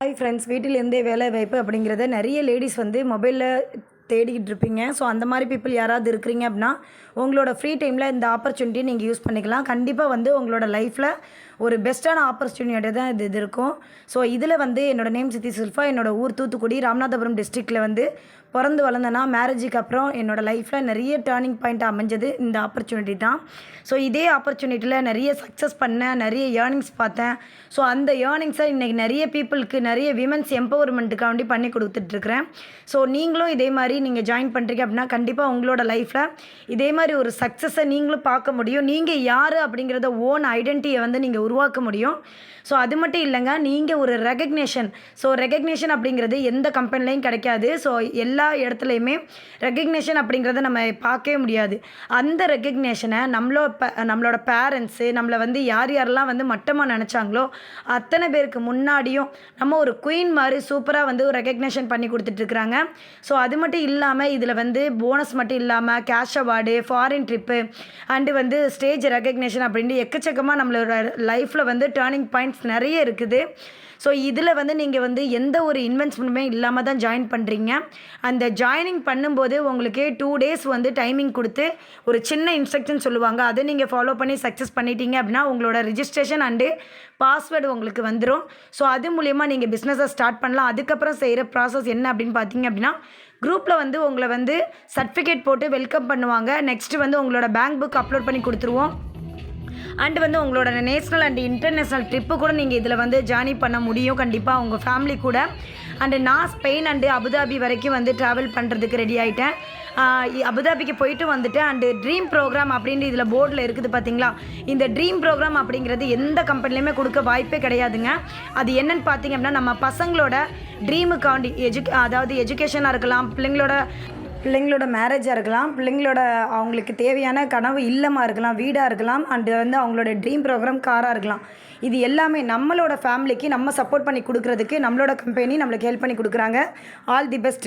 Hi friends, வீட்டிலேருந்தே வேலை வாய்ப்பு அப்படிங்கிறத நிறைய லேடிஸ் வந்து மொபைலில் தேடிக்கிட்டு இருப்பீங்க. ஸோ அந்த மாதிரி பீப்புள் யாராவது இருக்கிறீங்க அப்படின்னா உங்களோட ஃப்ரீ டைமில் இந்த ஆப்பர்ச்சுனிட்டி நீங்கள் யூஸ் பண்ணிக்கலாம். கண்டிப்பாக வந்து உங்களோட லைஃப்பில் ஒரு பெஸ்ட்டான ஆப்பர்ச்சுனிட்டி தான் இது இருக்கும். ஸோ இதில் வந்து என்னோடய நேம் சித்தி சில்ஃபா. என்னோடய ஊர் தூத்துக்குடி, ராமநாதபுரம் டிஸ்ட்ரிக்டில் வந்து பிறந்து வளர்ந்தேன்னா மேரேஜுக்கு அப்புறம் என்னோடய லைஃப்பில் நிறைய டேர்னிங் பாயிண்ட் அமைஞ்சது இந்த ஆப்பர்ச்சுனிட்டி தான். ஸோ இதே ஆப்பர்ச்சுனிட்டியில் நிறைய சக்ஸஸ் பண்ணேன், நிறைய ஏர்னிங்ஸ் பார்த்தேன். ஸோ அந்த ஏர்னிங்ஸை இன்றைக்கி நிறைய பீப்புளுக்கு, நிறைய விமன்ஸ் எம்பவர்மெண்ட்டுக்காண்டி பண்ணி கொடுத்துட்ருக்குறேன். ஸோ நீங்களும் இதே மாதிரி நீங்கள் ஜாயின் பண்ணுறீங்க அப்படின்னா கண்டிப்பாக உங்களோட லைஃப்பில் இதே மாதிரி ஒரு சக்ஸஸை நீங்களும் பார்க்க முடியும். நீங்கள் யார் அப்படிங்கிறத ஓன் ஐடென்டிட்டியை வந்து நீங்கள் உருவாக்க முடியும். ஸோ அது மட்டும் இல்லைங்க, நீங்கள் ஒரு ரெகக்னேஷன். ஸோ ரெகக்னேஷன் அப்படிங்கிறது எந்த கம்பெனிலையும் கிடைக்காது. ஸோ எல்லா இடத்துலையுமே ரெகக்னேஷன் அப்படிங்கிறத நம்ம பார்க்கவே முடியாது. அந்த ரெகக்னேஷனை நம்மளோட பேரண்ட்ஸு நம்மளை வந்து யாரெல்லாம் வந்து மட்டமாக நினச்சாங்களோ அத்தனை பேருக்கு முன்னாடியும் நம்ம ஒரு குயின் மாதிரி சூப்பராக வந்து ஒரு ரெகக்னேஷன் பண்ணி கொடுத்துட்ருக்குறாங்க. ஸோ அது மட்டும் இல்லாமல் இதில் வந்து போனஸ் மட்டும் இல்லாமல் cash award, foreign trip and வந்து ஸ்டேஜ் ரெகக்னேஷன் அப்படின்ட்டு எக்கச்சக்கமாக நம்மளோட லைஃப்பில் வந்து டேர்னிங் பாயிண்ட்ஸ் நிறைய இருக்குது. ஸோ இதில் வந்து நீங்கள் வந்து எந்த ஒரு இன்வெஸ்ட்மெண்ட்டுமே இல்லாமல் தான் ஜாயின் பண்ணுறீங்க. அந்த ஜாயினிங் பண்ணும்போது உங்களுக்கு 2 days வந்து டைமிங் கொடுத்து ஒரு சின்ன இன்ஸ்ட்ரக்ஷன் சொல்லுவாங்க. அதை நீங்கள் ஃபாலோ பண்ணி சக்ஸஸ் பண்ணிட்டீங்க அப்படின்னா உங்களோட ரிஜிஸ்ட்ரேஷன் அண்டு பாஸ்வேர்டு உங்களுக்கு வந்துடும். ஸோ அது மூலயமா நீங்கள் பிஸ்னஸை ஸ்டார்ட் பண்ணலாம். அதுக்கப்புறம் செய்கிற ப்ராசஸ் என்ன அப்படின்னு பார்த்தீங்க அப்படின்னா குரூப்பில் வந்து உங்களை வந்து சர்டிஃபிகேட் போட்டு வெல்கம் பண்ணுவாங்க. நெக்ஸ்ட்டு வந்து உங்களோட பேங்க் புக் அப்லோட் பண்ணி கொடுத்துருவோம். அண்டு வந்து உங்களோட நேஷ்னல் அண்ட் இன்டர்நேஷ்னல் ட்ரிப்பு கூட நீங்கள் இதில் வந்து ஜார்னி பண்ண முடியும் கண்டிப்பாக உங்கள் ஃபேமிலி கூட. அண்டு நான் ஸ்பெயின் அண்டு அபுதாபி வரைக்கும் வந்து ட்ராவல் பண்ணுறதுக்கு ரெடி ஆகிட்டேன். அபுதாபிக்கு போயிட்டு வந்துட்டேன். அண்டு ட்ரீம் ப்ரோக்ராம் அப்படின்ட்டு இதில் போர்டில் இருக்குது பார்த்தீங்களா. இந்த ட்ரீம் ப்ரோக்ராம் அப்படிங்கிறது எந்த கம்பெனிலையுமே கொடுக்க வாய்ப்பே கிடையாதுங்க. அது என்னென்னு பார்த்தீங்க அப்படின்னா நம்ம பசங்களோட ட்ரீமுக்காண்டி அதாவது எஜுகேஷனாக இருக்கலாம், பிள்ளைங்களோட மேரேஜாக இருக்கலாம், பிள்ளைங்களோட அவங்களுக்கு தேவையான கனவு இல்லமாக இருக்கலாம், வீடாக இருக்கலாம், அண்டு வந்து அவங்களோட ட்ரீம் ப்ரோக்ராம் காராக இருக்கலாம். இது எல்லாமே நம்மளோட ஃபேமிலிக்கு நம்ம சப்போர்ட் பண்ணி கொடுக்குறதுக்கு நம்மளோட கம்பெனி நம்மளுக்கு ஹெல்ப் பண்ணி கொடுக்குறாங்க. All the best.